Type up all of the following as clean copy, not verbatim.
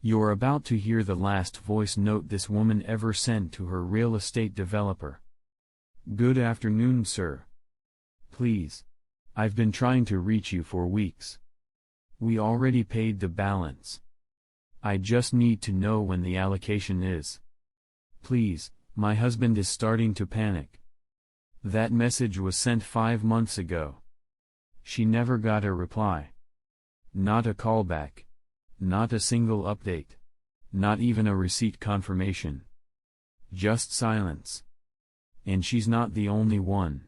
You're about to hear the last voice note this woman ever sent to her real estate developer. Good afternoon, sir. Please. I've been trying to reach you for weeks. We already paid the balance. I just need to know when the allocation is. Please, my husband is starting to panic. That message was sent 5 months ago. She never got a reply. Not a callback. Not a single update. Not even a receipt confirmation. Just silence. And she's not the only one.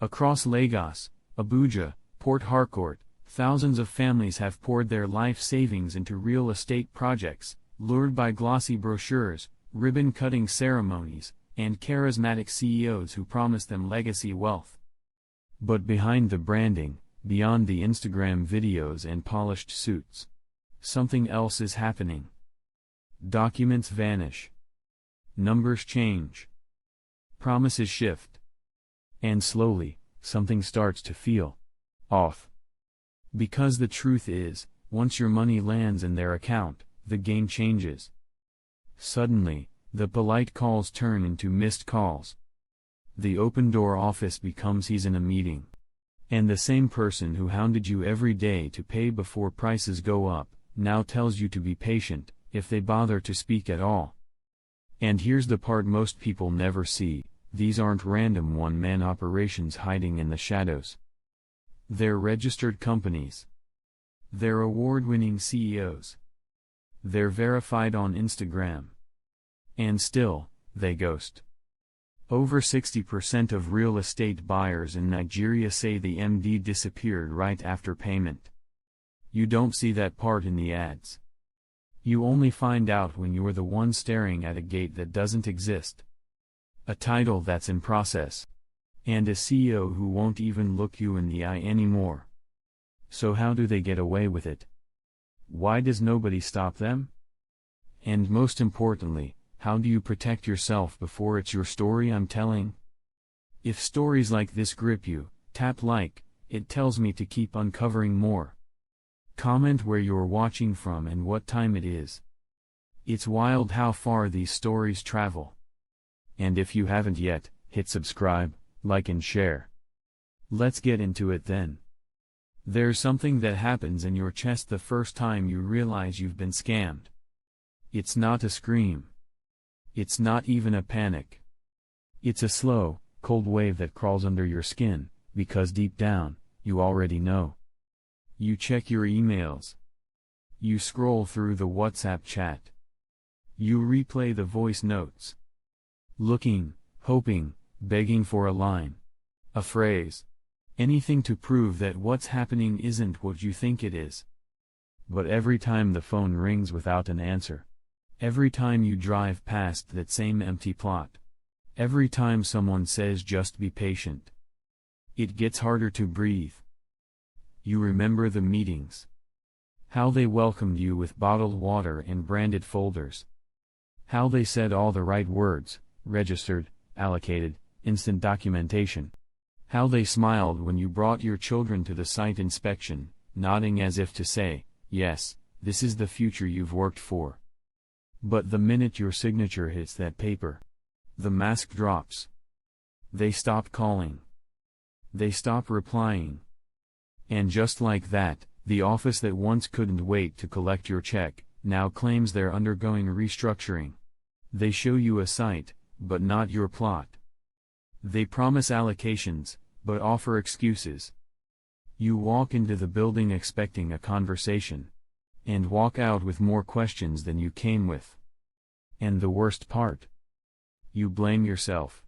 Across Lagos, Abuja, Port Harcourt, thousands of families have poured their life savings into real estate projects, lured by glossy brochures, ribbon-cutting ceremonies, and charismatic CEOs who promise them legacy wealth. But behind the branding, beyond the Instagram videos and polished suits, something else is happening. Documents vanish. Numbers change. Promises shift. And slowly, something starts to feel off. Because the truth is, once your money lands in their account, the game changes. Suddenly, the polite calls turn into missed calls. The open-door office becomes he's in a meeting. And the same person who hounded you every day to pay before prices go up, now tells you to be patient, if they bother to speak at all. And here's the part most people never see, these aren't random one-man operations hiding in the shadows. They're registered companies. They're award-winning CEOs. They're verified on Instagram. And still, they ghost. Over 60% of real estate buyers in Nigeria say the MD disappeared right after payment. You don't see that part in the ads. You only find out when you're the one staring at a gate that doesn't exist. A title that's in process. And a CEO who won't even look you in the eye anymore. So how do they get away with it? Why does nobody stop them? And most importantly, how do you protect yourself before it's your story I'm telling? If stories like this grip you, tap like, it tells me to keep uncovering more. Comment where you're watching from and what time it is. It's wild how far these stories travel. And if you haven't yet, hit subscribe, like and share. Let's get into it then. There's something that happens in your chest the first time you realize you've been scammed. It's not a scream. It's not even a panic. It's a slow, cold wave that crawls under your skin, because deep down, you already know. You check your emails. You scroll through the WhatsApp chat. You replay the voice notes. Looking, hoping, begging for a line. A phrase. Anything to prove that what's happening isn't what you think it is. But every time the phone rings without an answer. Every time you drive past that same empty plot. Every time someone says just be patient. It gets harder to breathe. You remember the meetings. How they welcomed you with bottled water and branded folders. How they said all the right words, registered, allocated, instant documentation. How they smiled when you brought your children to the site inspection, nodding as if to say, yes, this is the future you've worked for. But the minute your signature hits that paper, the mask drops. They stop calling. They stop replying. And just like that, the office that once couldn't wait to collect your check, now claims they're undergoing restructuring. They show you a site, but not your plot. They promise allocations, but offer excuses. You walk into the building expecting a conversation. And walk out with more questions than you came with. And the worst part? You blame yourself.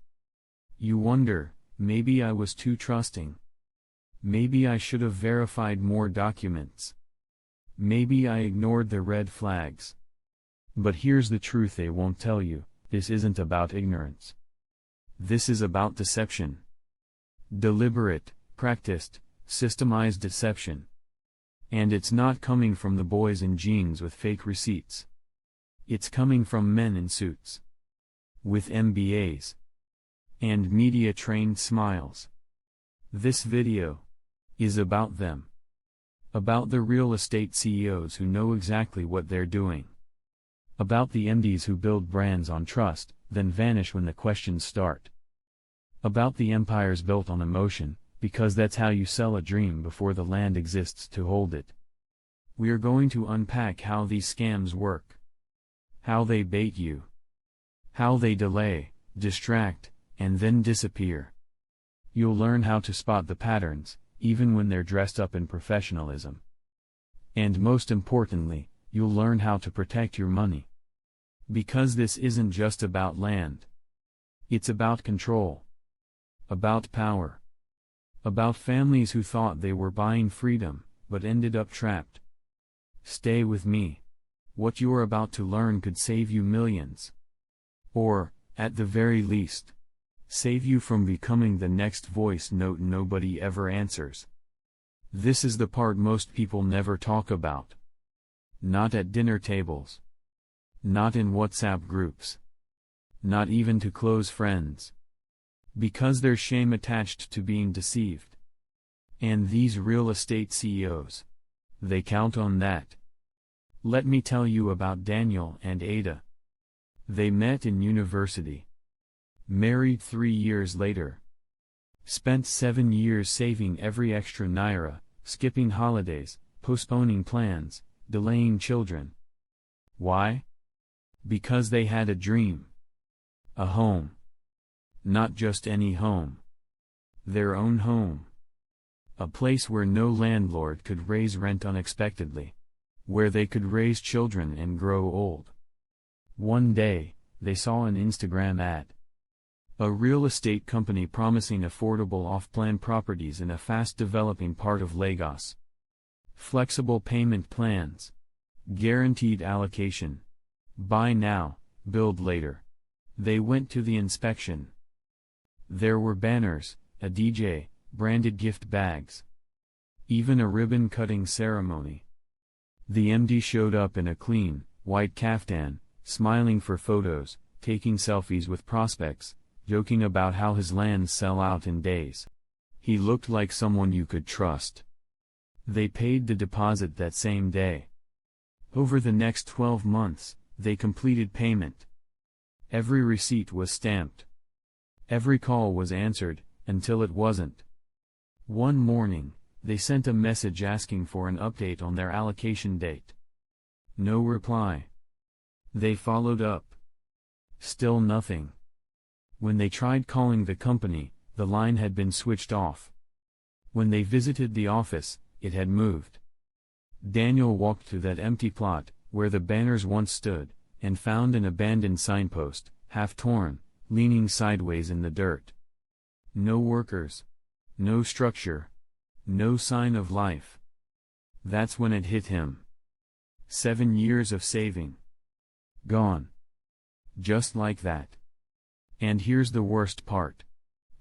You wonder, maybe I was too trusting. Maybe I should have verified more documents. Maybe I ignored the red flags. But here's the truth they won't tell you, this isn't about ignorance. This is about deception. Deliberate, practiced, systemized deception. And it's not coming from the boys in jeans with fake receipts. It's coming from men in suits. With MBAs. And media-trained smiles. This video is about them. About the real estate CEOs who know exactly what they're doing. About the MDs who build brands on trust, then vanish when the questions start. About the empires built on emotion, because that's how you sell a dream before the land exists to hold it. We are going to unpack how these scams work. How they bait you. How they delay, distract, and then disappear. You'll learn how to spot the patterns, even when they're dressed up in professionalism. And most importantly, you'll learn how to protect your money. Because this isn't just about land. It's about control. About power. About families who thought they were buying freedom, but ended up trapped. Stay with me. What you're about to learn could save you millions. Or, at the very least, save you from becoming the next voice note nobody ever answers. This is the part most people never talk about. Not at dinner tables. Not in WhatsApp groups. Not even to close friends. Because there's shame attached to being deceived. And these real estate CEOs, they count on that. Let me tell you about Daniel and Ada. They met in university. Married 3 years later. Spent 7 years saving every extra naira, skipping holidays, postponing plans, delaying children. Why? Because they had a dream. A home. Not just any home. Their own home. A place where no landlord could raise rent unexpectedly. Where they could raise children and grow old. One day, they saw an Instagram ad. A real estate company promising affordable off-plan properties in a fast-developing part of Lagos. Flexible payment plans. Guaranteed allocation. Buy now, build later. They went to the inspection. There were banners, a DJ, branded gift bags. Even a ribbon-cutting ceremony. The MD showed up in a clean, white kaftan, smiling for photos, taking selfies with prospects, joking about how his lands sell out in days. He looked like someone you could trust. They paid the deposit that same day. Over the next 12 months, they completed payment. Every receipt was stamped. Every call was answered, until it wasn't. One morning, they sent a message asking for an update on their allocation date. No reply. They followed up. Still nothing. When they tried calling the company, the line had been switched off. When they visited the office, it had moved. Daniel walked to that empty plot, where the banners once stood, and found an abandoned signpost, half torn, leaning sideways in the dirt. No workers. No structure. No sign of life. That's when it hit him. 7 years of saving. Gone. Just like that. And here's the worst part.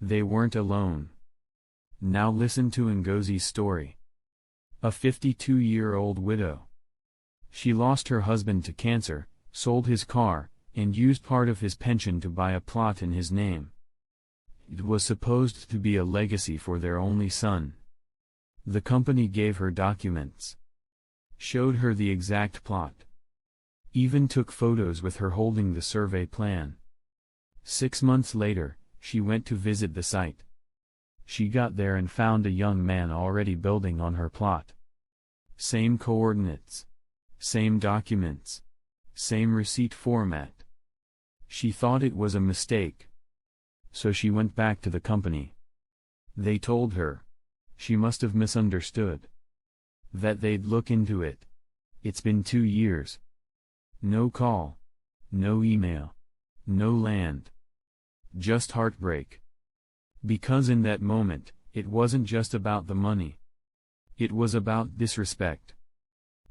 They weren't alone. Now listen to Ngozi's story. A 52-year-old widow. She lost her husband to cancer, sold his car, and used part of his pension to buy a plot in his name. It was supposed to be a legacy for their only son. The company gave her documents. Showed her the exact plot. Even took photos with her holding the survey plan. 6 months later, she went to visit the site. She got there and found a young man already building on her plot. Same coordinates. Same documents. Same receipt format. She thought it was a mistake. So she went back to the company. They told her. She must have misunderstood. That they'd look into it. It's been 2 years. No call. No email. No land. Just heartbreak. Because in that moment, it wasn't just about the money. It was about disrespect.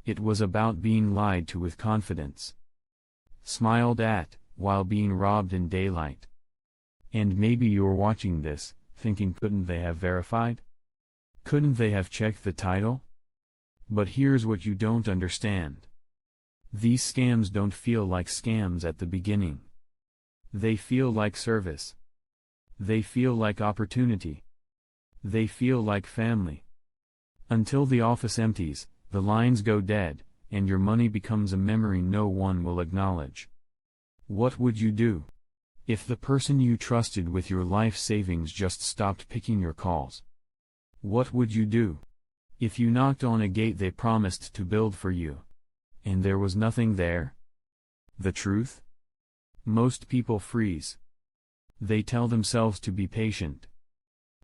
It was about being lied to with confidence. Smiled at, while being robbed in daylight. And maybe you're watching this, thinking, couldn't they have verified? Couldn't they have checked the title? But here's what you don't understand. These scams don't feel like scams at the beginning. They feel like service. They feel like opportunity. They feel like family. Until the office empties, the lines go dead, and your money becomes a memory no one will acknowledge. What would you do if the person you trusted with your life savings just stopped picking your calls? What would you do if you knocked on a gate they promised to build for you, and there was nothing there? The truth? Most people freeze. They tell themselves to be patient.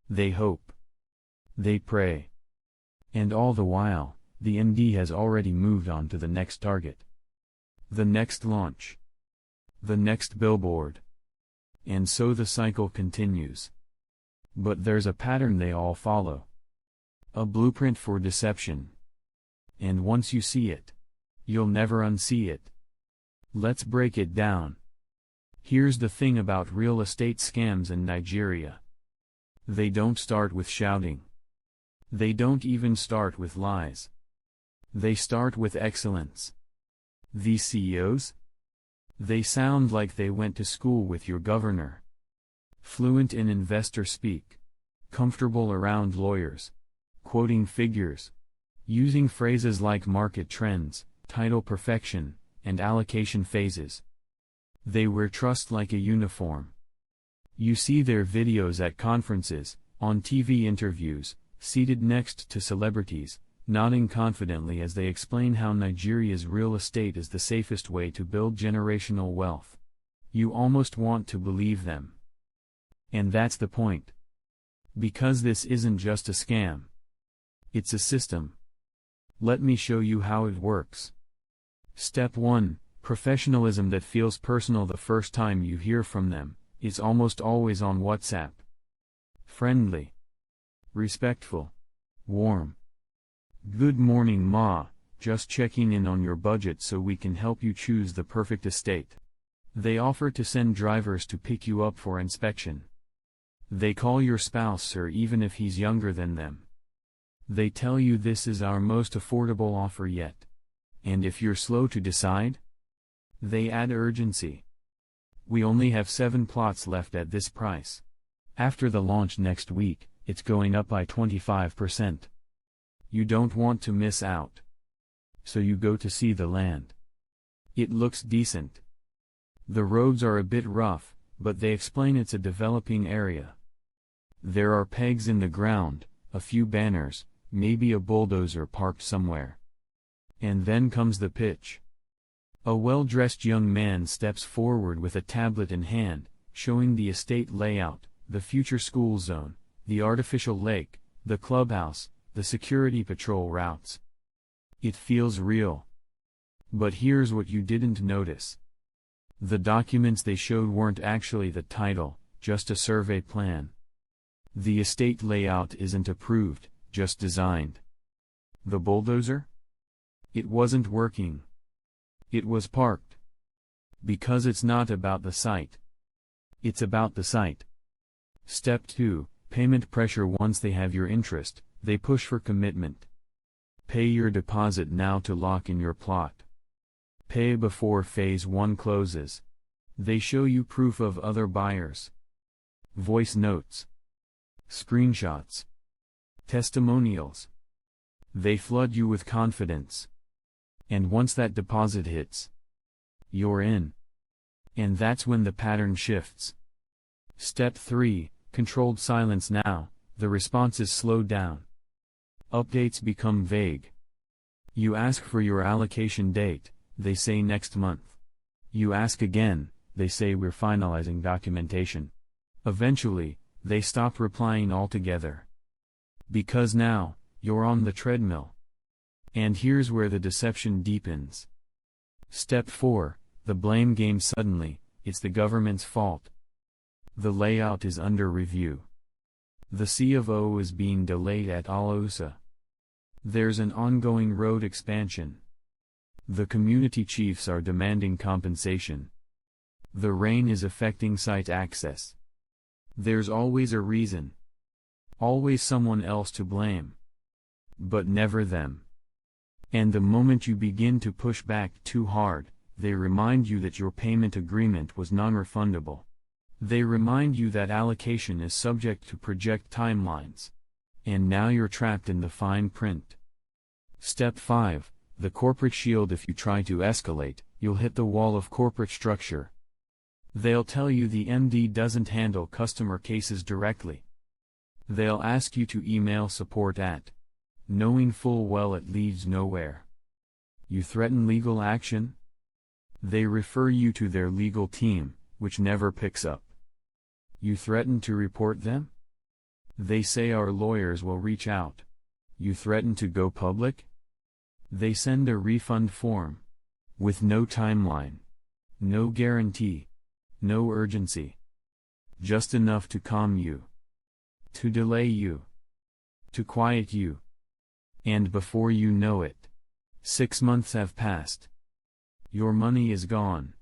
They hope. They pray. And all the while, the MD has already moved on to the next target. The next launch. The next billboard. And so the cycle continues. But there's a pattern they all follow. A blueprint for deception. And once you see it, you'll never unsee it. Let's break it down. Here's the thing about real estate scams in Nigeria. They don't start with shouting. They don't even start with lies. They start with excellence. These CEOs? They sound like they went to school with your governor. Fluent in investor speak. Comfortable around lawyers. Quoting figures. Using phrases like market trends, title perfection, and allocation phases. They wear trust like a uniform. You see their videos at conferences, on TV interviews, seated next to celebrities, nodding confidently as they explain how Nigeria's real estate is the safest way to build generational wealth. You almost want to believe them. And that's the point. Because this isn't just a scam. It's a system. Let me show you how it works. Step 1. Professionalism that feels personal. The first time you hear from them, it's almost always on WhatsApp. Friendly. Respectful. Warm. Good morning, Ma. Just checking in on your budget so we can help you choose the perfect estate. They offer to send drivers to pick you up for inspection. They call your spouse sir even if he's younger than them. They tell you this is our most affordable offer yet. And if you're slow to decide, they add urgency. We only have 7 plots left at this price. After the launch next week, it's going up by 25%. You don't want to miss out. So you go to see the land. It looks decent. The roads are a bit rough, but they explain it's a developing area. There are pegs in the ground, a few banners, maybe a bulldozer parked somewhere. And then comes the pitch. A well-dressed young man steps forward with a tablet in hand, showing the estate layout, the future school zone, the artificial lake, the clubhouse, the security patrol routes. It feels real. But here's what you didn't notice. The documents they showed weren't actually the title, just a survey plan. The estate layout isn't approved, just designed. The bulldozer? It wasn't working. It was parked. Because it's not about the site. It's about the site. Step 2, payment pressure. Once they have your interest, they push for commitment. Pay your deposit now to lock in your plot. Pay before phase 1 closes. They show you proof of other buyers. Voice notes. Screenshots. Testimonials. They flood you with confidence. And once that deposit hits, you're in. And that's when the pattern shifts. Step 3, controlled silence. Now, the responses slow down. Updates become vague. You ask for your allocation date, they say next month. You ask again, they say we're finalizing documentation. Eventually, they stop replying altogether. Because now, you're on the treadmill. And here's where the deception deepens. Step 4, the blame game. Suddenly, it's the government's fault. The layout is under review. The CFO is being delayed at Alusa. There's an ongoing road expansion. The community chiefs are demanding compensation. The rain is affecting site access. There's always a reason. Always someone else to blame. But never them. And the moment you begin to push back too hard, they remind you that your payment agreement was non-refundable. They remind you that allocation is subject to project timelines. And now you're trapped in the fine print. Step 5, The corporate shield. If you try to escalate, you'll hit the wall of corporate structure. They'll tell you the MD doesn't handle customer cases directly. They'll ask you to email support at, knowing full well it leads nowhere. You threaten legal action? They refer you to their legal team, which never picks up. You threaten to report them? They say our lawyers will reach out. You threaten to go public? They send a refund form. With no timeline. No guarantee. No urgency. Just enough to calm you. To delay you. To quiet you. And before you know it, 6 months have passed. Your money is gone.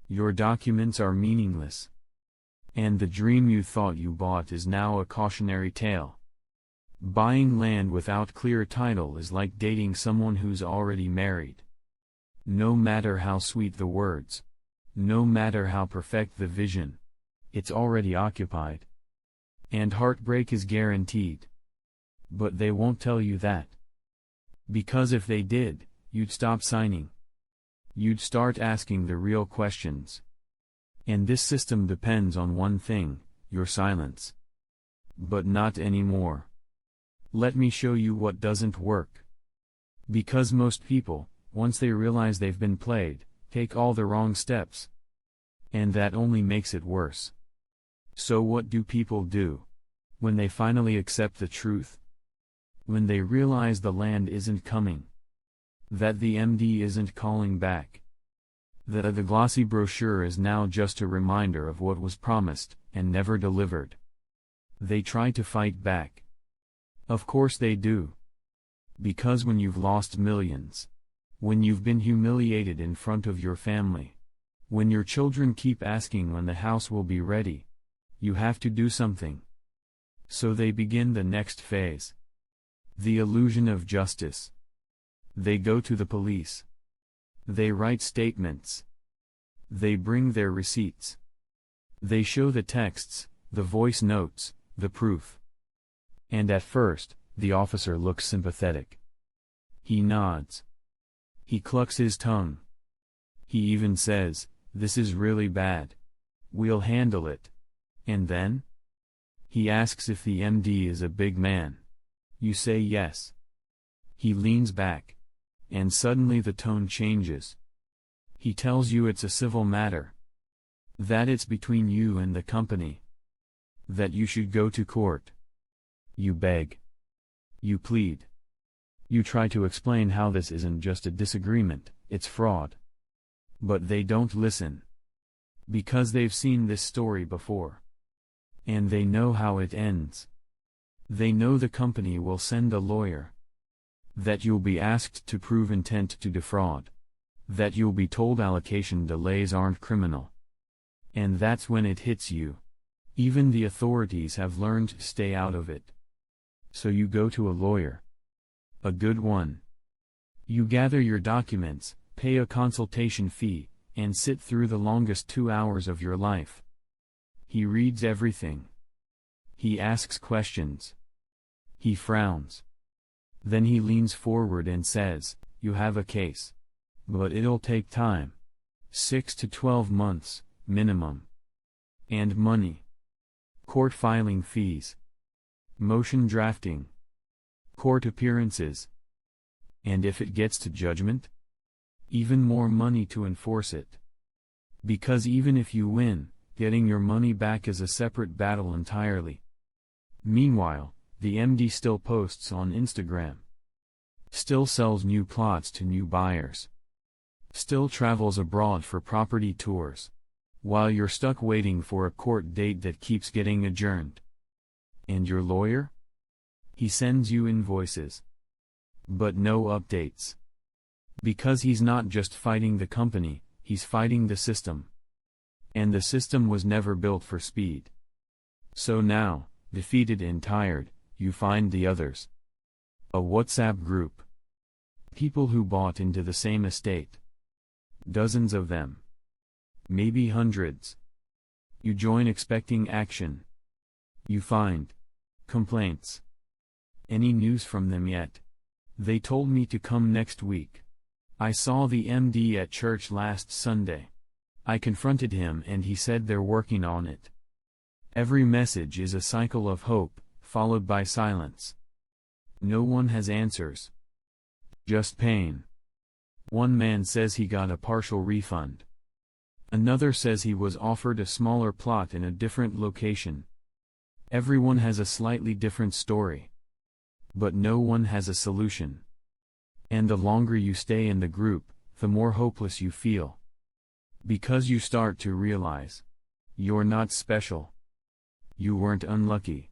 Your documents are meaningless. And the dream you thought you bought is now a cautionary tale. Buying land without clear title is like dating someone who's already married. No matter how sweet the words, no matter how perfect the vision, it's already occupied. And heartbreak is guaranteed. But they won't tell you that. Because if they did, you'd stop signing. You'd start asking the real questions. And this system depends on one thing, your silence. But not anymore. Let me show you what doesn't work. Because most people, once they realize they've been played, take all the wrong steps. And that only makes it worse. So what do people do? When they finally accept the truth? When they realize the land isn't coming. That the MD isn't calling back. That the glossy brochure is now just a reminder of what was promised, and never delivered. They try to fight back. Of course they do. Because when you've lost millions, when you've been humiliated in front of your family, when your children keep asking when the house will be ready, you have to do something. So they begin the next phase. The illusion of justice. They go to the police. They write statements. They bring their receipts. They show the texts, the voice notes, the proof. And at first, the officer looks sympathetic. He nods. He clucks his tongue. He even says, "This is really bad. We'll handle it." And then? He asks if the MD is a big man. You say yes. He leans back. And suddenly the tone changes. He tells you it's a civil matter. That it's between you and the company. That you should go to court. You beg. You plead. You try to explain how this isn't just a disagreement, it's fraud. But they don't listen. Because they've seen this story before. And they know how it ends. They know the company will send a lawyer. That you'll be asked to prove intent to defraud. That you'll be told allocation delays aren't criminal. And that's when it hits you. Even the authorities have learned to stay out of it. So you go to a lawyer. A good one. You gather your documents, pay a consultation fee, and sit through the longest 2 hours of your life. He reads everything. He asks questions. He frowns. Then he leans forward and says, "You have a case. But it'll take time. 6 to 12 months, minimum. And money. Court filing fees. Motion drafting. Court appearances. And if it gets to judgment? Even more money to enforce it. Because even if you win, getting your money back is a separate battle entirely." Meanwhile, the MD still posts on Instagram. Still sells new plots to new buyers. Still travels abroad for property tours. While you're stuck waiting for a court date that keeps getting adjourned. And your lawyer? He sends you invoices. But no updates. Because he's not just fighting the company, he's fighting the system. And the system was never built for speed. So now, defeated and tired, you find the others. A WhatsApp group. People who bought into the same estate. Dozens of them. Maybe hundreds. You join expecting action. You find complaints. Any news from them yet? They told me to come next week. I saw the MD at church last Sunday. I confronted him and he said they're working on it. Every message is a cycle of hope, followed by silence. No one has answers. Just pain. One man says he got a partial refund. Another says he was offered a smaller plot in a different location. Everyone has a slightly different story. But no one has a solution. And the longer you stay in the group, the more hopeless you feel. Because you start to realize, you're not special. You weren't unlucky.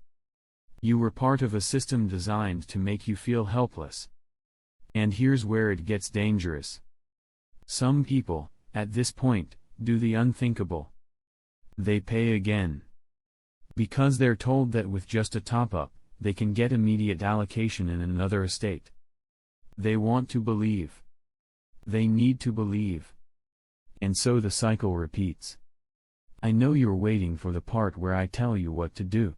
You were part of a system designed to make you feel helpless. And here's where it gets dangerous. Some people, at this point, do the unthinkable. They pay again. Because they're told that with just a top-up, they can get immediate allocation in another estate. They want to believe. They need to believe. And so the cycle repeats. I know you're waiting for the part where I tell you what to do.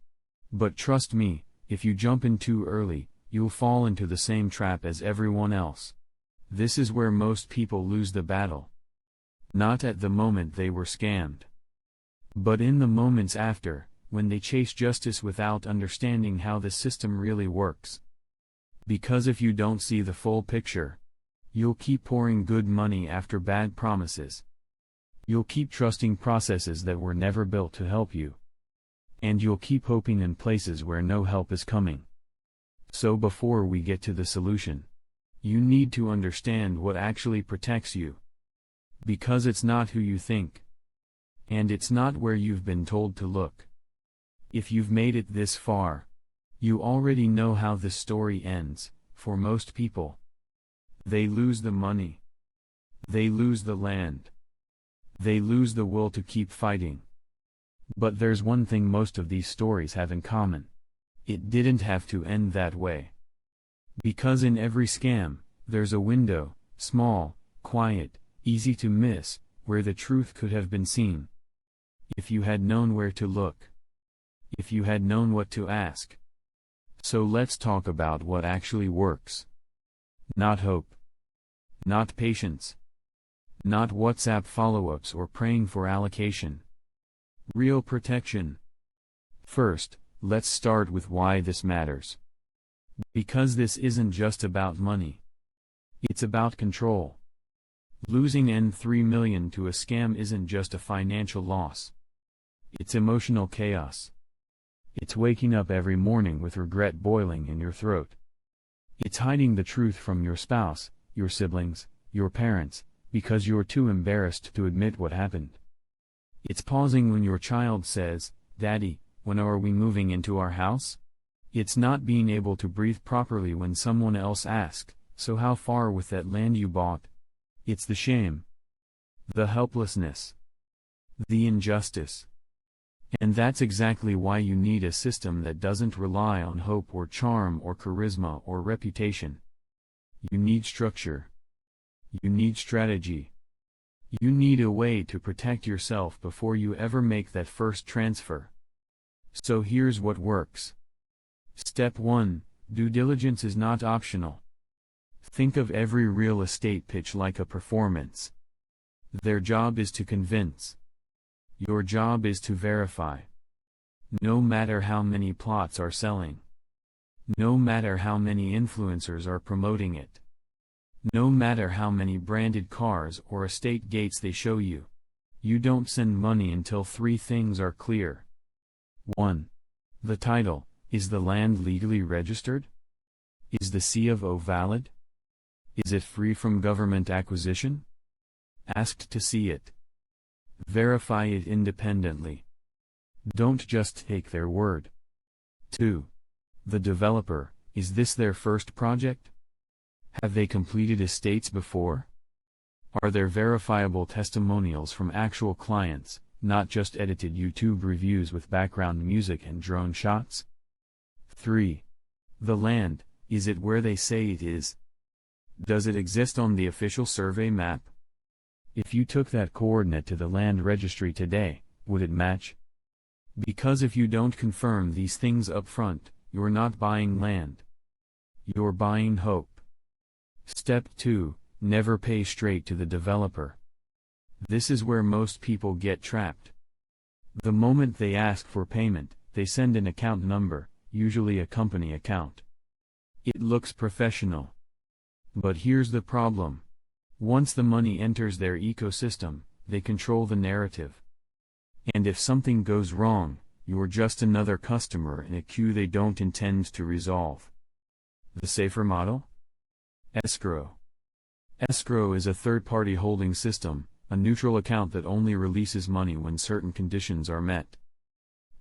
But trust me, if you jump in too early, you'll fall into the same trap as everyone else. This is where most people lose the battle. Not at the moment they were scammed. But in the moments after, when they chase justice without understanding how the system really works. Because if you don't see the full picture, you'll keep pouring good money after bad promises. You'll keep trusting processes that were never built to help you. And you'll keep hoping in places where no help is coming. So before we get to the solution, you need to understand what actually protects you. Because it's not who you think. And it's not where you've been told to look. If you've made it this far, you already know how this story ends. For most people, they lose the money. They lose the land. They lose the will to keep fighting. But there's one thing most of these stories have in common. It didn't have to end that way. Because in every scam, there's a window, small, quiet, easy to miss, where the truth could have been seen. If you had known where to look. If you had known what to ask. So let's talk about what actually works. Not hope. Not patience. Not WhatsApp follow-ups or praying for allocation. Real protection. First, let's start with why this matters. Because this isn't just about money. It's about control. Losing $3 million to a scam isn't just a financial loss. It's emotional chaos. It's waking up every morning with regret boiling in your throat. It's hiding the truth from your spouse, your siblings, your parents, because you're too embarrassed to admit what happened. It's pausing when your child says, "Daddy, when are we moving into our house?" It's not being able to breathe properly when someone else asks, "So how far with that land you bought?" It's the shame. The helplessness. The injustice. And that's exactly why you need a system that doesn't rely on hope or charm or charisma or reputation. You need structure. You need strategy. You need a way to protect yourself before you ever make that first transfer. So here's what works. Step 1, due diligence is not optional. Think of every real estate pitch like a performance. Their job is to convince. Your job is to verify. No matter how many plots are selling. No matter how many influencers are promoting it. No matter how many branded cars or estate gates they show you. You don't send money until 3 things are clear. 1. The title. Is the land legally registered? Is the CFO valid? Is it free from government acquisition? Asked to see it. Verify it independently. Don't just take their word. 2. The developer. Is this their first project? Have they completed estates before? Are there verifiable testimonials from actual clients, not just edited YouTube reviews with background music and drone shots? 3. The land. Is it where they say it is? Does it exist on the official survey map? If you took that coordinate to the land registry today, would it match? Because if you don't confirm these things up front, you're not buying land. You're buying hope. Step 2. Never pay straight to the developer. This is where most people get trapped. The moment they ask for payment, they send an account number, usually a company account. It looks professional. But here's the problem. Once the money enters their ecosystem, they control the narrative. And if something goes wrong, you're just another customer in a queue they don't intend to resolve. The safer model? Escrow. Escrow is a third-party holding system, a neutral account that only releases money when certain conditions are met.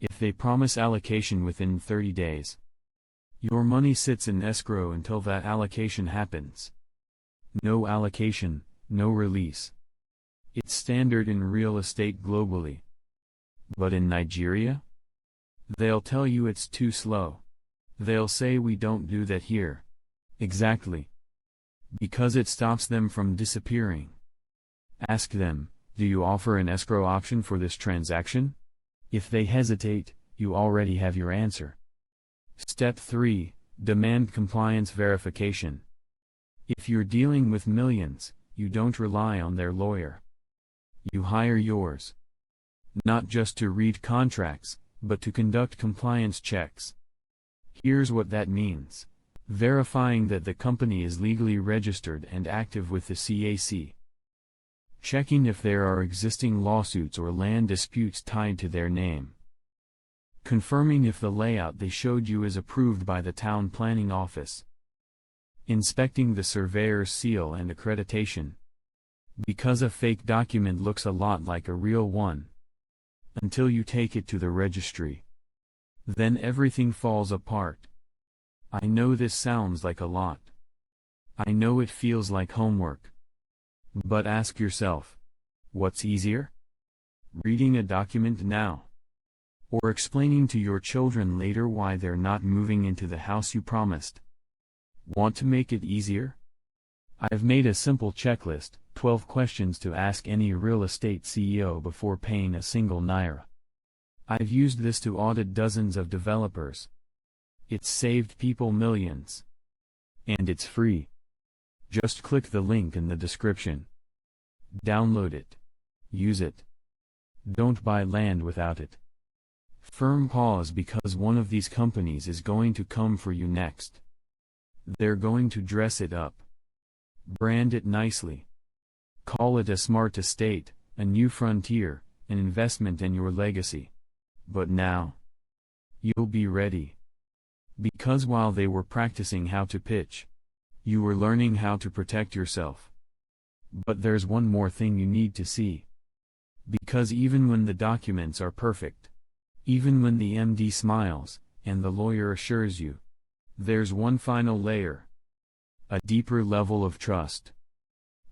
If they promise allocation within 30 days, your money sits in escrow until that allocation happens. No allocation, no release. It's standard in real estate globally. But in Nigeria? They'll tell you it's too slow. They'll say we don't do that here. Exactly. Because it stops them from disappearing. Ask them, do you offer an escrow option for this transaction? If they hesitate, you already have your answer. Step 3. Demand compliance verification. If you're dealing with millions, you don't rely on their lawyer. You hire yours. Not just to read contracts, but to conduct compliance checks. Here's what that means. Verifying that the company is legally registered and active with the CAC. Checking if there are existing lawsuits or land disputes tied to their name. Confirming if the layout they showed you is approved by the town planning office. Inspecting the surveyor's seal and accreditation. Because a fake document looks a lot like a real one. Until you take it to the registry. Then everything falls apart. I know this sounds like a lot. I know it feels like homework. But ask yourself, what's easier? Reading a document now? Or explaining to your children later why they're not moving into the house you promised? Want to make it easier? I've made a simple checklist, 12 questions to ask any real estate CEO before paying a single naira. I've used this to audit dozens of developers. It's saved people millions. And it's free. Just click the link in the description. Download it. Use it. Don't buy land without it. Firm pause, because one of these companies is going to come for you next. They're going to dress it up. Brand it nicely. Call it a smart estate, a new frontier, an investment in your legacy. But now, you'll be ready. Because while they were practicing how to pitch, you were learning how to protect yourself. But there's one more thing you need to see. Because even when the documents are perfect, even when the MD smiles, and the lawyer assures you, there's one final layer. A deeper level of trust.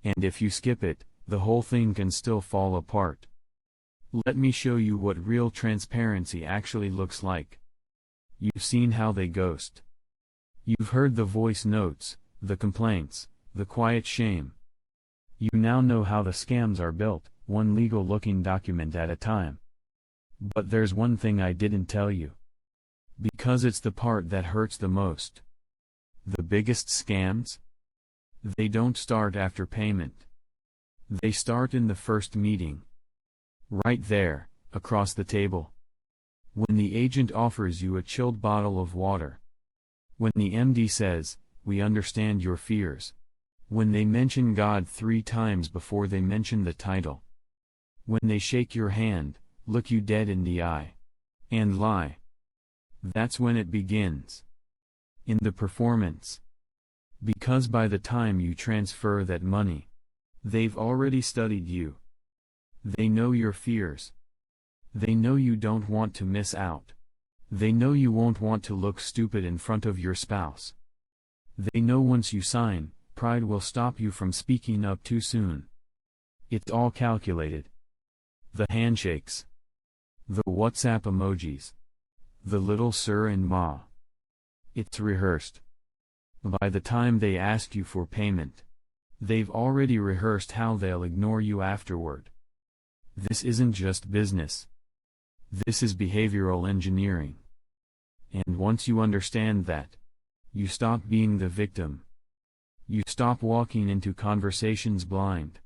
And if you skip it, the whole thing can still fall apart. Let me show you what real transparency actually looks like. You've seen how they ghost. You've heard the voice notes, the complaints, the quiet shame. You now know how the scams are built, one legal-looking document at a time. But there's one thing I didn't tell you. Because it's the part that hurts the most. The biggest scams? They don't start after payment. They start in the first meeting. Right there, across the table. When the agent offers you a chilled bottle of water. When the MD says, "We understand your fears." When they mention God 3 times before they mention the title. When they shake your hand, look you dead in the eye, and lie. That's when it begins. In the performance. Because by the time you transfer that money, they've already studied you. They know your fears. They know you don't want to miss out. They know you won't want to look stupid in front of your spouse. They know once you sign, pride will stop you from speaking up too soon. It's all calculated. The handshakes. The WhatsApp emojis. The little sir and ma. It's rehearsed. By the time they ask you for payment, they've already rehearsed how they'll ignore you afterward. This isn't just business. This is behavioral engineering. And once you understand that, you stop being the victim. You stop walking into conversations blind.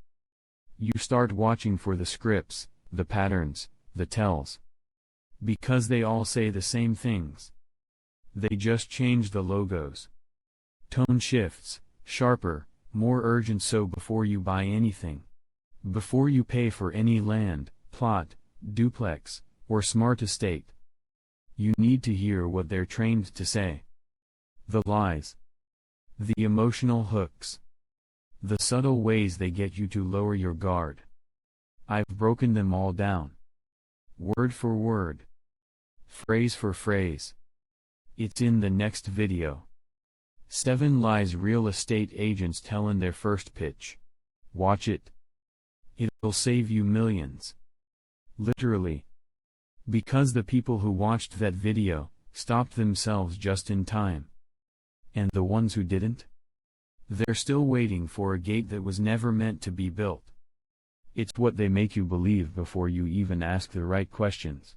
You start watching for the scripts, the patterns, the tells. Because they all say the same things. They just change the logos. Tone shifts, sharper, more urgent. So before you buy anything, before you pay for any land, plot, duplex, or smart estate, you need to hear what they're trained to say. The lies. The emotional hooks. The subtle ways they get you to lower your guard. I've broken them all down. Word for word. Phrase for phrase. It's in the next video. 7 lies real estate agents tell in their first pitch. Watch it. It'll save you millions. Literally. Because the people who watched that video stopped themselves just in time. And the ones who didn't? They're still waiting for a gate that was never meant to be built. It's what they make you believe before you even ask the right questions.